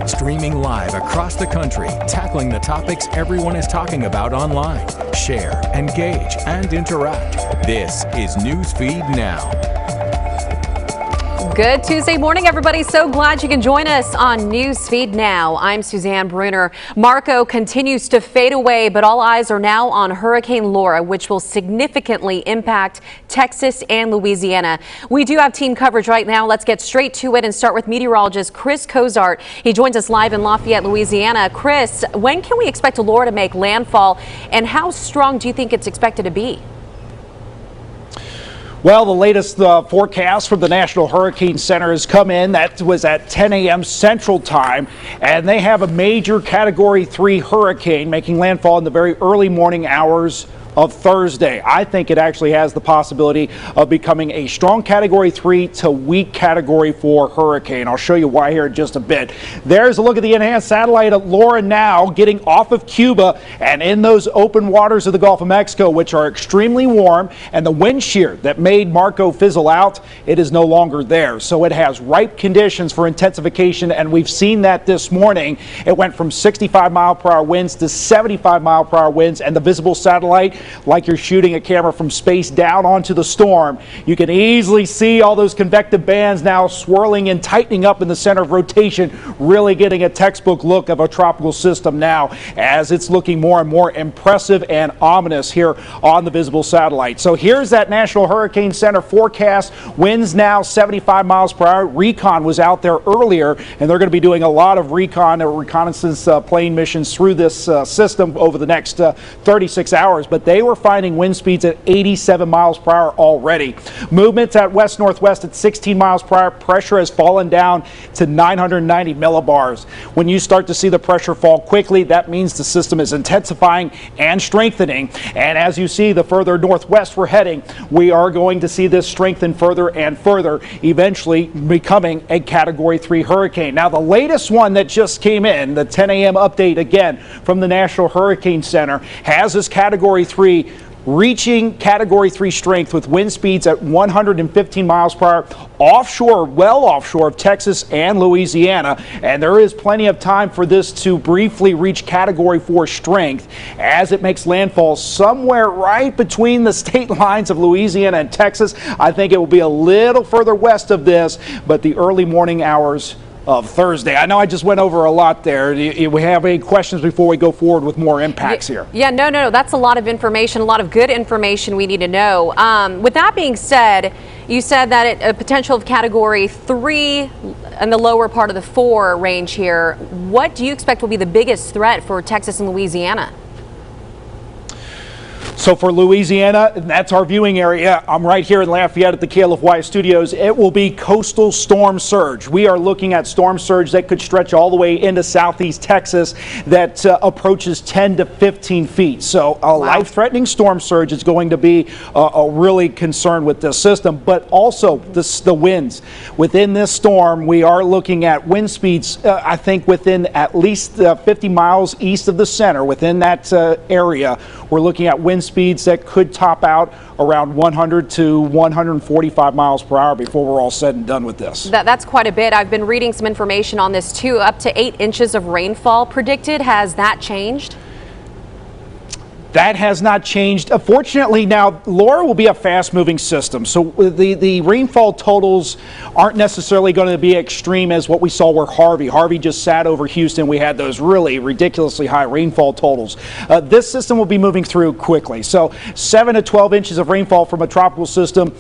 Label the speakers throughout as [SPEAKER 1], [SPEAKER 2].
[SPEAKER 1] Streaming live across the country, tackling the topics everyone is talking about online. Share, engage, and interact. This is Newsfeed Now.
[SPEAKER 2] Good Tuesday morning, everybody. So glad you can join us on Newsfeed Now. I'm Suzanne Bruner. Marco continues to fade away, but all eyes are now on Hurricane Laura, which will significantly impact Texas and Louisiana. We do have team coverage right now. Let's get straight to it and start with meteorologist Chris Cozart. He joins us live in Lafayette, Louisiana. Chris, when can we expect Laura to make landfall, and how strong do you think it's expected to be?
[SPEAKER 3] Well, the latest forecast from the National Hurricane Center has come in. That was at 10 a.m. Central Time, and they have a major Category 3 hurricane making landfall in the very early morning hours of Thursday. I think it actually has the possibility of becoming a strong Category 3 to weak Category 4 hurricane. I'll show you why here in just a bit. There's a look at the enhanced satellite of Laura now getting off of Cuba and in those open waters of the Gulf of Mexico, which are extremely warm, and the wind shear that made Marco fizzle out, it is no longer there. So it has ripe conditions for intensification, and we've seen that this morning. It went from 65-mile-per-hour winds to 75-mile-per-hour winds, and the visible satellite, like you're shooting a camera from space down onto the storm, you can easily see all those convective bands now swirling and tightening up in the center of rotation, really getting a textbook look of a tropical system now as it's looking more and more impressive and ominous here on the visible satellite. So here's that National Hurricane Center forecast. Winds now 75 miles per hour. Recon was out there earlier, and they're going to be doing a lot of reconnaissance plane missions through this system over the next 36 hours. But they were finding wind speeds at 87 miles per hour already. Movements at west-northwest at 16 miles per hour. Pressure has fallen down to 990 millibars. When you start to see the pressure fall quickly, that means the system is intensifying and strengthening. And as you see, the further northwest we're heading, we are going to see this strengthen further and further, eventually becoming a Category 3 hurricane. Now, the latest one that just came in, the 10 a.m. update again from the National Hurricane Center, has this Category 3 reaching Category 3 strength with wind speeds at 115 miles per hour offshore, well offshore of Texas and Louisiana. And there is plenty of time for this to briefly reach Category 4 strength as it makes landfall somewhere right between the state lines of Louisiana and Texas. I think it will be a little further west of this, but the early morning hours of Thursday. I know I just went over a lot there. Do we have any questions before we go forward with more impacts here?
[SPEAKER 2] Yeah, no. That's a lot of information, a lot of good information we need to know. With that being said, you said that a potential of Category 3 in the lower part of the 4 range here. What do you expect will be the biggest threat for Texas and Louisiana?
[SPEAKER 3] So for Louisiana, and that's our viewing area, I'm right here in Lafayette at the KLFY studios, it will be coastal storm surge. We are looking at storm surge that could stretch all the way into southeast Texas that approaches 10 to 15 feet. So a life-threatening storm surge is going to be a really concern with this system, but also the winds. Within this storm, we are looking at wind speeds, I think within at least 50 miles east of the center, within that area, we're looking at wind speeds that could top out around 100 to 145 miles per hour before we're all said and done with this.
[SPEAKER 2] That's quite a bit. I've been reading some information on this too. Up to 8 inches of rainfall predicted. Has that changed?
[SPEAKER 3] That has not changed. Fortunately, now Laura will be a fast-moving system, so the rainfall totals aren't necessarily going to be extreme as what we saw where Harvey just sat over Houston. We had those really ridiculously high rainfall totals. This system will be moving through quickly, so 7 to 12 inches of rainfall from a tropical system,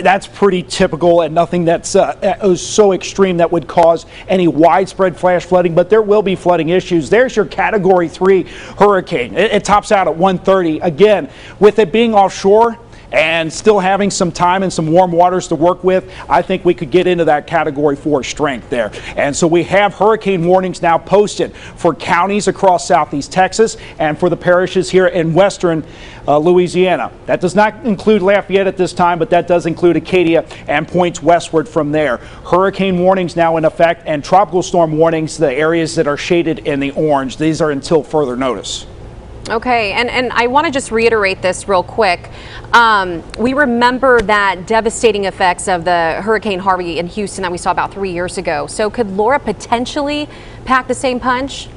[SPEAKER 3] that's pretty typical and nothing that's so extreme that would cause any widespread flash flooding, but there will be flooding issues. There's your Category 3 hurricane. It tops out at 130. Again, with it being offshore and still having some time and some warm waters to work with, I think we could get into that Category 4 strength there. And so we have hurricane warnings now posted for counties across southeast Texas and for the parishes here in western Louisiana. That does not include Lafayette at this time, but that does include Acadia and points westward from there. Hurricane warnings now in effect, and tropical storm warnings, the areas that are shaded in the orange. These are until further notice.
[SPEAKER 2] Okay, and I want to just reiterate this real quick. We remember that devastating effects of the Hurricane Harvey in Houston that we saw about 3 years ago. So could Laura potentially pack the same punch?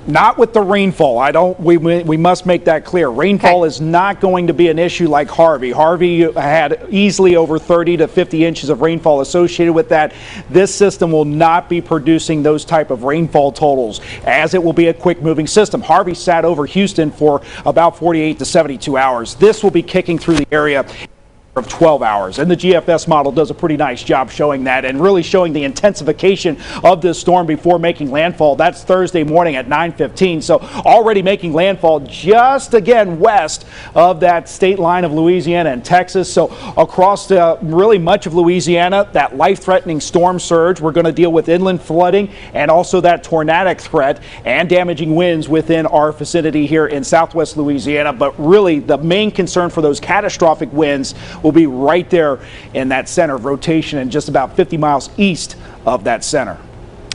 [SPEAKER 3] Not with the rainfall. We must make that clear. Rainfall is not going to be an issue like Harvey. Harvey had easily over 30 to 50 inches of rainfall associated with that. This system will not be producing those type of rainfall totals, as it will be a quick moving system. Harvey sat over Houston for about 48 to 72 hours. This will be kicking through the area of 12 hours, and the GFS model does a pretty nice job showing that and really showing the intensification of this storm before making landfall. That's Thursday morning at 9:15, so already making landfall just again west of that state line of Louisiana and Texas. So across really much of Louisiana, that life-threatening storm surge. We're going to deal with inland flooding and also that tornadic threat and damaging winds within our vicinity here in southwest Louisiana. But really the main concern for those catastrophic winds will be right there in that center of rotation and just about 50 miles east of that center.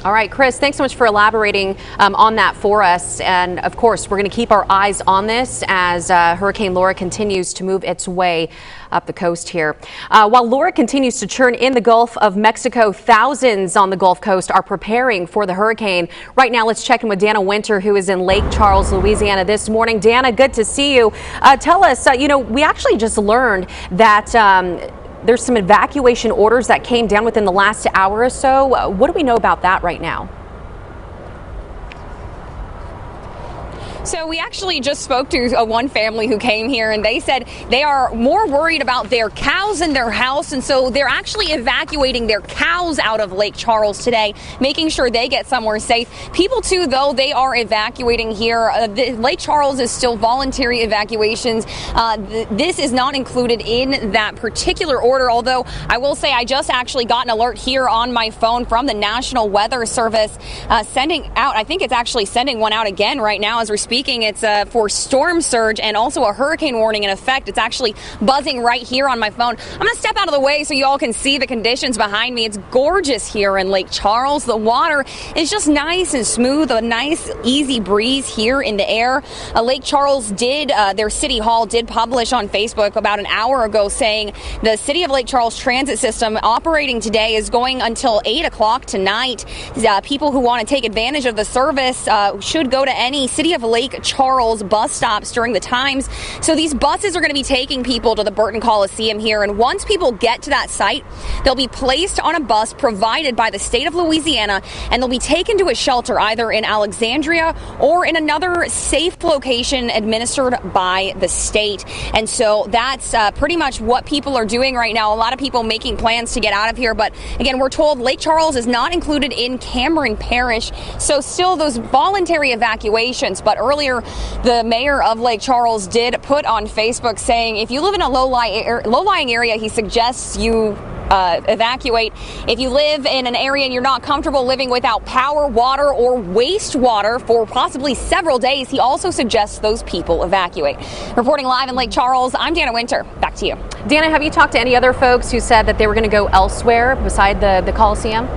[SPEAKER 2] All right, Chris, thanks so much for elaborating on that for us. And of course, we're going to keep our eyes on this as Hurricane Laura continues to move its way up the coast here. While Laura continues to churn in the Gulf of Mexico, thousands on the Gulf Coast are preparing for the hurricane. Right now, let's check in with Dana Winter, who is in Lake Charles, Louisiana this morning. Dana, good to see you. Tell us, we actually just learned that there's some evacuation orders that came down within the last hour or so. What do we know about that right now?
[SPEAKER 4] So we actually just spoke to one family who came here, and they said they are more worried about their cows in their house, and so they're actually evacuating their cows out of Lake Charles today, making sure they get somewhere safe. People too, though, they are evacuating here. Lake Charles is still voluntary evacuations. This is not included in that particular order, although I will say I just actually got an alert here on my phone from the National Weather Service sending out, I think it's actually sending one out again right now as we're speaking. It's for storm surge and also a hurricane warning in effect. It's actually buzzing right here on my phone. I'm going to step out of the way so you all can see the conditions behind me. It's gorgeous here in Lake Charles. The water is just nice and smooth, a nice easy breeze here in the air. Lake Charles their city hall did publish on Facebook about an hour ago saying the city of Lake Charles transit system operating today is going until 8 o'clock tonight. People who want to take advantage of the service should go to any City of Lake Charles bus stops during the times. So these buses are going to be taking people to the Burton Coliseum here, and once people get to that site, they'll be placed on a bus provided by the state of Louisiana, and they'll be taken to a shelter either in Alexandria or in another safe location administered by the state. And so that's pretty much what people are doing right now. A lot of people making plans to get out of here, but again, we're told Lake Charles is not included in Cameron Parish, so still those voluntary evacuations. But earlier, the mayor of Lake Charles did put on Facebook saying if you live in a low-lying area, he suggests you evacuate. If you live in an area and you're not comfortable living without power, water, or wastewater for possibly several days, he also suggests those people evacuate. Reporting live in Lake Charles, I'm Dana Winter. Back to you.
[SPEAKER 2] Dana, have you talked to any other folks who said that they were going to go elsewhere beside the Coliseum?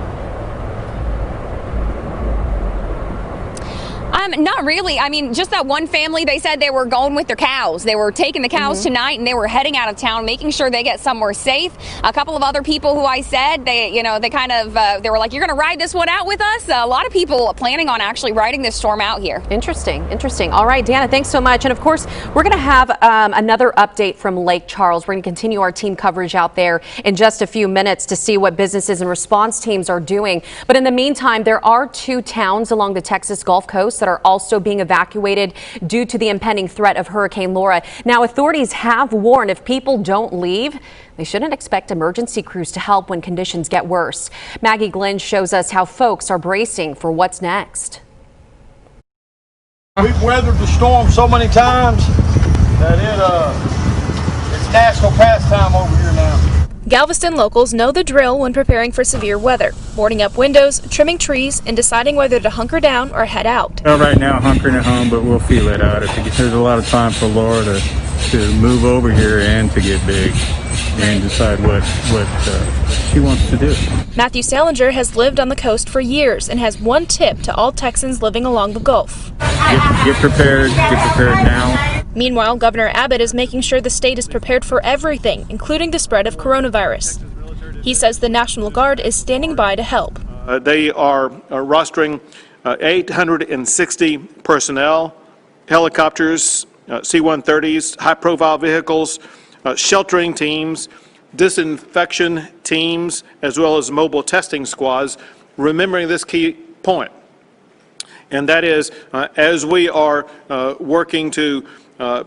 [SPEAKER 4] Not really. I mean, just that one family, they said they were going with their cows. They were taking the cows tonight and they were heading out of town, making sure they get somewhere safe. A couple of other people who I said, they were like, you're going to ride this one out with us? A lot of people planning on actually riding this storm out here.
[SPEAKER 2] Interesting. All right, Dana, thanks so much. And of course, we're going to have another update from Lake Charles. We're going to continue our team coverage out there in just a few minutes to see what businesses and response teams are doing. But in the meantime, there are 2 towns along the Texas Gulf Coast that are also being evacuated due to the impending threat of Hurricane Laura. Now, authorities have warned if people don't leave, they shouldn't expect emergency crews to help when conditions get worse. Maggie Glenn shows us how folks are bracing for what's next.
[SPEAKER 5] We've weathered the storm so many times that it's national pastime over here now.
[SPEAKER 6] Galveston locals know the drill when preparing for severe weather, boarding up windows, trimming trees, and deciding whether to hunker down or head out.
[SPEAKER 7] Well, right now, hunkering at home, but we'll feel it out. There's a lot of time for Laura to move over here and to get big and decide what she wants to do.
[SPEAKER 6] Matthew Salinger has lived on the coast for years and has one tip to all Texans living along the Gulf.
[SPEAKER 7] get prepared now.
[SPEAKER 6] Meanwhile, Governor Abbott is making sure the state is prepared for everything, including the spread of coronavirus. He says the National Guard is standing by to help.
[SPEAKER 8] They are rostering 860 personnel, helicopters, C-130s, high-profile vehicles, sheltering teams, disinfection teams, as well as mobile testing squads, remembering this key point. And that is, as we are working to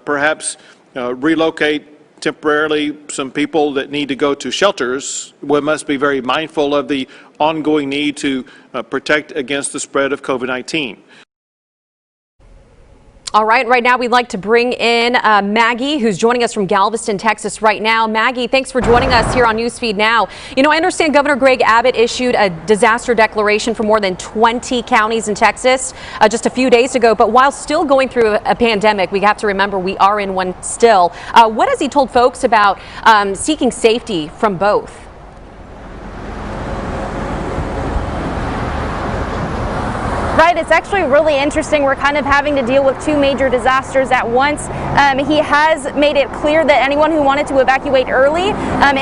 [SPEAKER 8] perhaps relocate temporarily some people that need to go to shelters, we must be very mindful of the ongoing need to protect against the spread of COVID-19.
[SPEAKER 2] All right now we'd like to bring in Maggie, who's joining us from Galveston, Texas right now. Maggie, thanks for joining us here on Newsfeed Now. You know, I understand Governor Greg Abbott issued a disaster declaration for more than 20 counties in Texas just a few days ago. But while still going through a pandemic, we have to remember we are in one still. What has he told folks about seeking safety from both?
[SPEAKER 9] Right, it's actually really interesting. We're kind of having to deal with two major disasters at once. He has made it clear that anyone who wanted to evacuate early,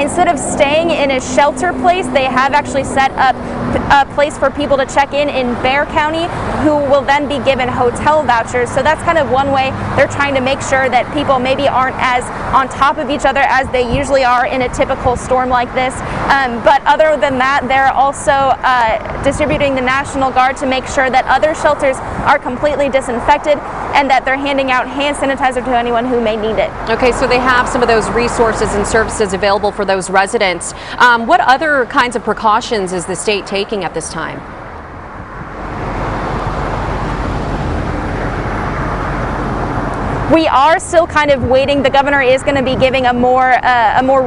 [SPEAKER 9] instead of staying in a shelter place, they have actually set up a place for people to check in Bexar County, who will then be given hotel vouchers. So that's kind of one way they're trying to make sure that people maybe aren't as on top of each other as they usually are in a typical storm like this. But other than that, they're also distributing the National Guard to make sure that other shelters are completely disinfected and that they're handing out hand sanitizer to anyone who may need it.
[SPEAKER 2] Okay, so they have some of those resources and services available for those residents. What other kinds of precautions is the state taking at this time?
[SPEAKER 9] We are still kind of waiting. The governor is going to be giving a more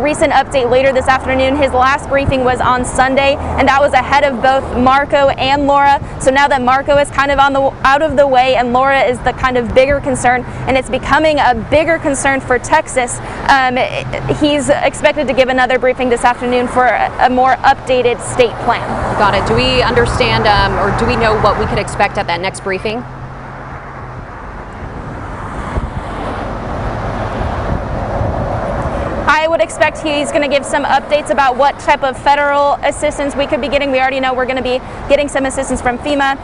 [SPEAKER 9] recent update later this afternoon. His last briefing was on Sunday, and that was ahead of both Marco and Laura. So now that Marco is kind of out of the way and Laura is the kind of bigger concern, and it's becoming a bigger concern for Texas, he's expected to give another briefing this afternoon for a more updated state plan.
[SPEAKER 2] Got it. Do we understand or do we know what we could expect at that next briefing?
[SPEAKER 9] I would expect he's going to give some updates about what type of federal assistance we could be getting. We already know we're going to be getting some assistance from FEMA.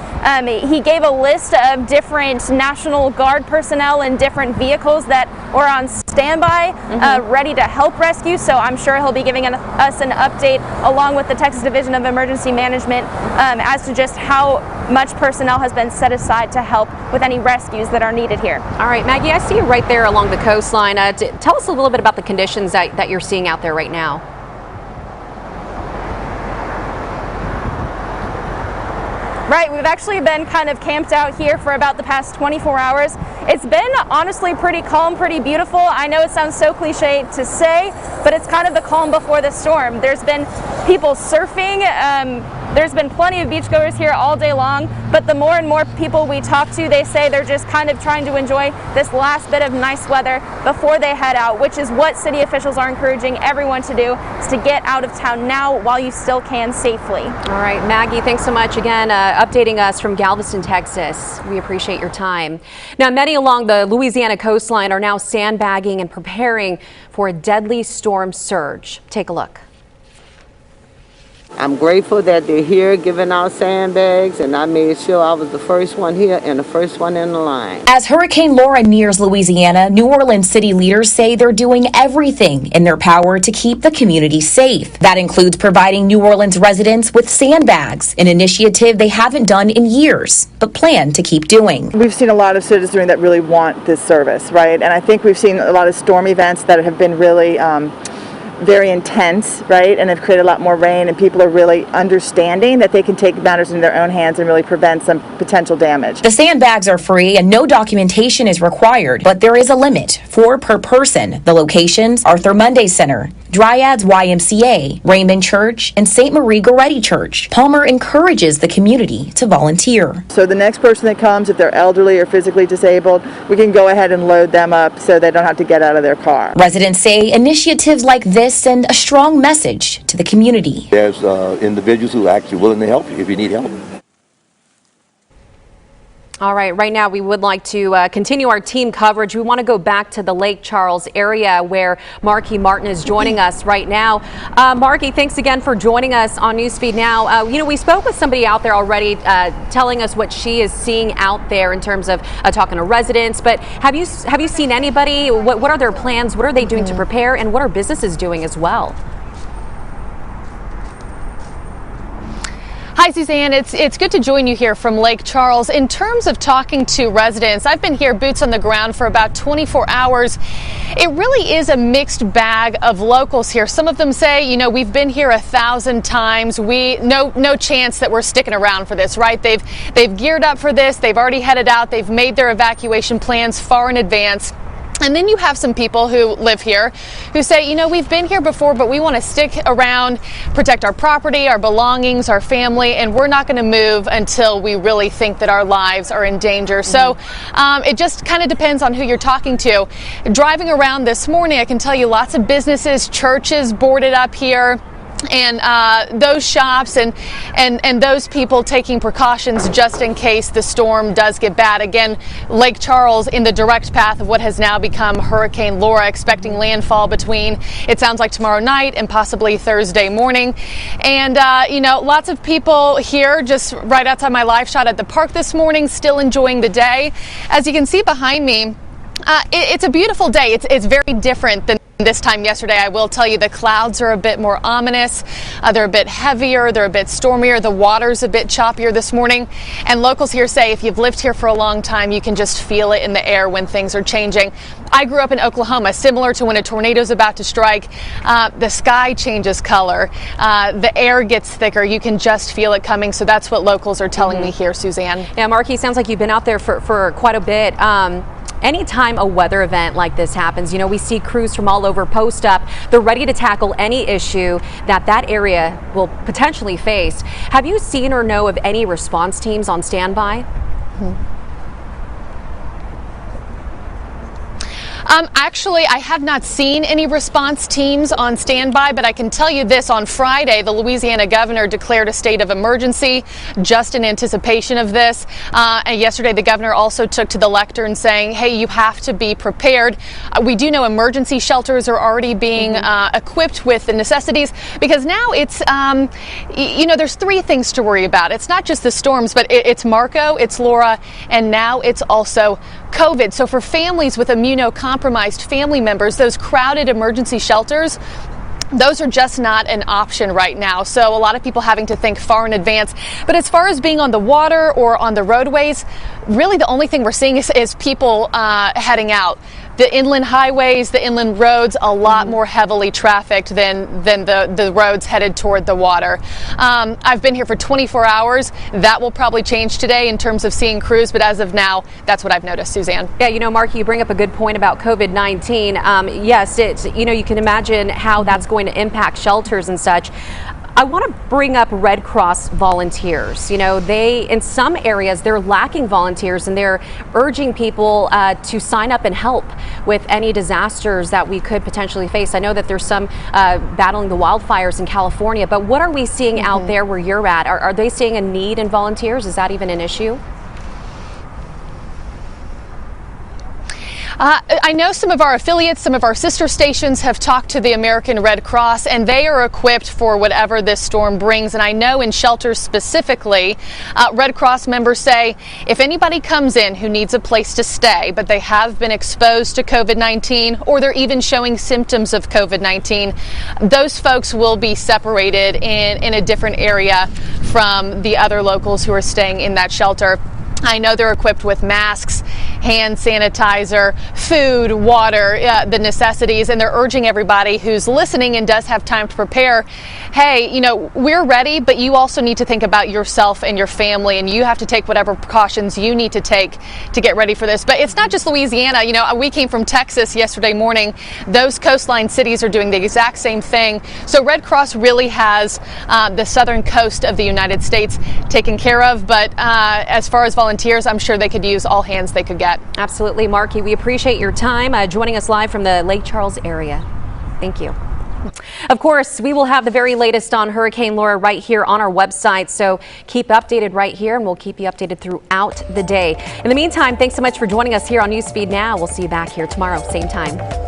[SPEAKER 9] He gave a list of different National Guard personnel and different vehicles that were on standby, ready to help rescue. So I'm sure he'll be giving us an update along with the Texas Division of Emergency Management as to just how much personnel has been set aside to help with any rescues that are needed here.
[SPEAKER 2] All right, Maggie, I see you right there along the coastline. Tell us a little bit about the conditions that you're seeing out there right now.
[SPEAKER 9] Right, we've actually been kind of camped out here for about the past 24 hours. It's been honestly pretty calm, pretty beautiful. I know it sounds so cliche to say, but it's kind of the calm before the storm. There's been people surfing. There's been plenty of beachgoers here all day long, but the more and more people we talk to, they say they're just kind of trying to enjoy this last bit of nice weather before they head out, which is what city officials are encouraging everyone to do, is to get out of town now while you still can safely.
[SPEAKER 2] All right, Maggie, thanks so much again, updating us from Galveston, Texas. We appreciate your time. Now, many along the Louisiana coastline are now sandbagging and preparing for a deadly storm surge. Take a look.
[SPEAKER 10] I'm grateful that they're here giving out sandbags, and I made sure I was the first one here and the first one in the line.
[SPEAKER 11] As Hurricane Laura nears Louisiana, New Orleans city leaders say they're doing everything in their power to keep the community safe. That includes providing New Orleans residents with sandbags, an initiative they haven't done in years, but plan to keep doing.
[SPEAKER 12] We've seen a lot of citizens that really want this service, right? And I think we've seen a lot of storm events that have been really very intense, right, and have created a lot more rain, and people are really understanding that they can take matters in their own hands and really prevent some potential damage.
[SPEAKER 11] The sandbags are free and no documentation is required, but there is a limit, 4 per person. The locations: Arthur Munday Center, Dryads YMCA, Raymond Church, and St. Marie Goretti Church. Palmer encourages the community to volunteer.
[SPEAKER 12] So the next person that comes, if they're elderly or physically disabled, we can go ahead and load them up so they don't have to get out of their car.
[SPEAKER 11] Residents say initiatives like this send a strong message to the community.
[SPEAKER 13] There's individuals who are actually willing to help you if you need help.
[SPEAKER 2] All right, right now we would like to continue our team coverage. We want to go back to the Lake Charles area where Marky Martin is joining us right now. Marky, thanks again for joining us on Newsfeed Now. We spoke with somebody out there already telling us what she is seeing out there in terms of talking to residents. But have you seen anybody? What are their plans? What are they doing to prepare? And what are businesses doing as well?
[SPEAKER 13] Hi, Suzanne. It's good to join you here from Lake Charles. In terms of talking to residents, I've been here boots on the ground for about 24 hours. It really is a mixed bag of locals here. Some of them say, we've been here 1,000 times. No chance that we're sticking around for this, right? They've geared up for this. They've already headed out. They've made their evacuation plans far in advance. And then you have some people who live here who say, we've been here before, but we want to stick around, protect our property, our belongings, our family, and we're not going to move until we really think that our lives are in danger. So it just kind of depends on who you're talking to. Driving around this morning, I can tell you lots of businesses, churches boarded up here. And those shops and those people taking precautions just in case the storm does get bad. Again, Lake Charles in the direct path of what has now become Hurricane Laura, expecting landfall between, it sounds like, tomorrow night and possibly Thursday morning. And, lots of people here just right outside my live shot at the park this morning, still enjoying the day. As you can see behind me, it's a beautiful day. It's very different than this time yesterday. I will tell you the clouds are a bit more ominous. They're a bit heavier. They're a bit stormier. The water's a bit choppier this morning. And locals here say if you've lived here for a long time, you can just feel it in the air when things are changing. I grew up in Oklahoma, similar to when a tornado's about to strike. The sky changes color. The air gets thicker. You can just feel it coming. So that's what locals are telling me here, Suzanne.
[SPEAKER 2] Yeah, Marky, sounds like you've been out there for quite a bit. Anytime a weather event like this happens, we see crews from all over post up. They're ready to tackle any issue that area will potentially face. Have you seen or know of any response teams on standby?
[SPEAKER 13] Actually, I have not seen any response teams on standby, but I can tell you this. On Friday, the Louisiana governor declared a state of emergency just in anticipation of this. And yesterday, the governor also took to the lectern saying, hey, you have to be prepared. We do know emergency shelters are already being equipped with the necessities, because now it's, there's three things to worry about. It's not just the storms, but it's Marco, it's Laura, and now it's also COVID. So for families with immunocompromised family members, those crowded emergency shelters, those are just not an option right now. So a lot of people having to think far in advance. But as far as being on the water or on the roadways, really the only thing we're seeing is people heading out. The inland highways, the inland roads, a lot more heavily trafficked than the roads headed toward the water. I've been here for 24 hours. That will probably change today in terms of seeing crews, but as of now, that's what I've noticed, Suzanne.
[SPEAKER 2] Yeah, Marky, you bring up a good point about COVID-19. Yes, you can imagine how that's going to impact shelters and such. I want to bring up Red Cross volunteers. In some areas, they're lacking volunteers, and they're urging people to sign up and help with any disasters that we could potentially face. I know that there's some battling the wildfires in California, but what are we seeing out there where you're at? Are they seeing a need in volunteers? Is that even an issue?
[SPEAKER 13] I know some of our affiliates, some of our sister stations have talked to the American Red Cross, and they are equipped for whatever this storm brings. And I know in shelters specifically, Red Cross members say if anybody comes in who needs a place to stay, but they have been exposed to COVID-19 or they're even showing symptoms of COVID-19, those folks will be separated in a different area from the other locals who are staying in that shelter. I know they're equipped with masks, hand sanitizer, food, water, the necessities, and they're urging everybody who's listening and does have time to prepare, hey, we're ready, but you also need to think about yourself and your family, and you have to take whatever precautions you need to take to get ready for this. But it's not just Louisiana. We came from Texas yesterday morning. Those coastline cities are doing the exact same thing. So Red Cross really has the southern coast of the United States taken care of, but as far as volunteers, I'm sure they could use all hands they could get.
[SPEAKER 2] Absolutely, Marky. We appreciate your time joining us live from the Lake Charles area. Thank you. Of course, we will have the very latest on Hurricane Laura right here on our website, so keep updated right here, and we'll keep you updated throughout the day. In the meantime, thanks so much for joining us here on Newsfeed Now. We'll see you back here tomorrow, same time.